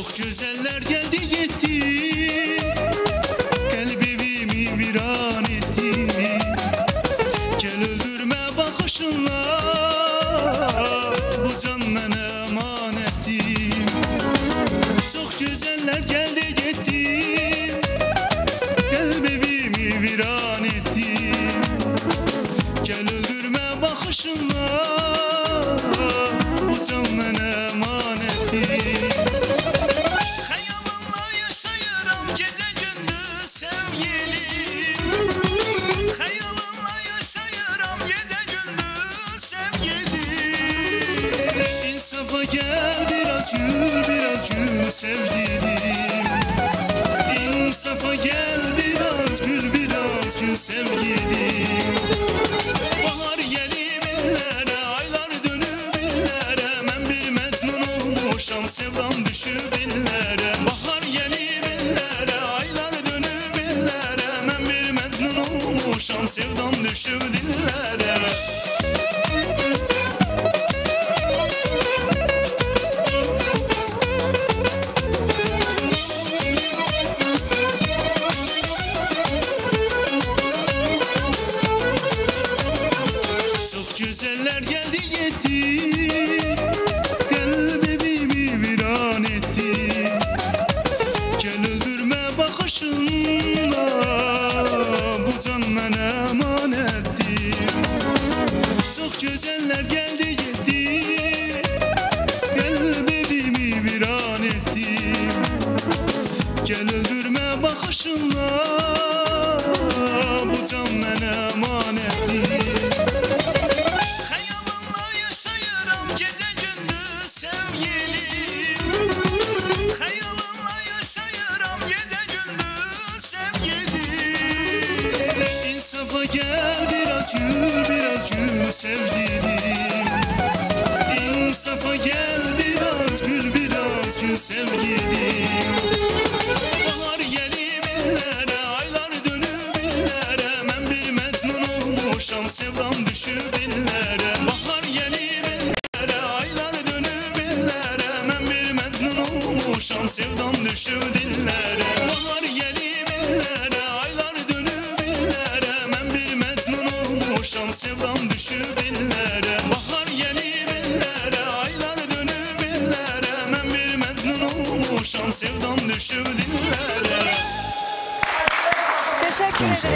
Çok güzeller geldi gitti, kalbimi viran etti. Gel öldürme bakışınla, bu can mənə emanettir. Çok güzeller geldi gitti, kalbimi viran etti. Gel öldürme bakışınla, bu can mənə emanettir. Hayalınla yaşayıram gece gündüz sevgilim. Hayalınla yaşayıram gece gündüz sevgilim. İnsafa gel biraz gül sevgilim. İnsafa gel biraz gül sevgilim. Bahar gelip illere, aylar dönüp illere. Ben bir mecnun olmuşam, sevdam düşüp illere. Bahar gelip illere, aylar dönüp illere. Ben bir mecnun olmuşam, sevdam düşüp dillere. Güzeller geldi gitti, kalbimi viran etti. Gel öldürme bakışınla, bu can mənə emanettir. Çok güzeller geldi gitti, kalbimi viran etti. Gel öldürme bakışınla, bu can mənə emanettir. İnsafa gel biraz gül sevgilim. İnsafa gel biraz gül sevgilim. Bahar gelip illere, aylar dönüp illere. Ben bir mecnun olmuşam, sevdam düşüp illere. Bahar gelip illere, aylar dönüp illere. Ben bir mecnun olmuşam, sevdam düşüp dillere. Bahar gelip illere, aylar dönüp illere. Ben bir mecnun olmuşam, sevdam düşüp illere. Bahar gelip illere, aylar dönüp illere. Ben bir mecnun olmuşam, sevdam düşüp dillere. Teşekkür ederim.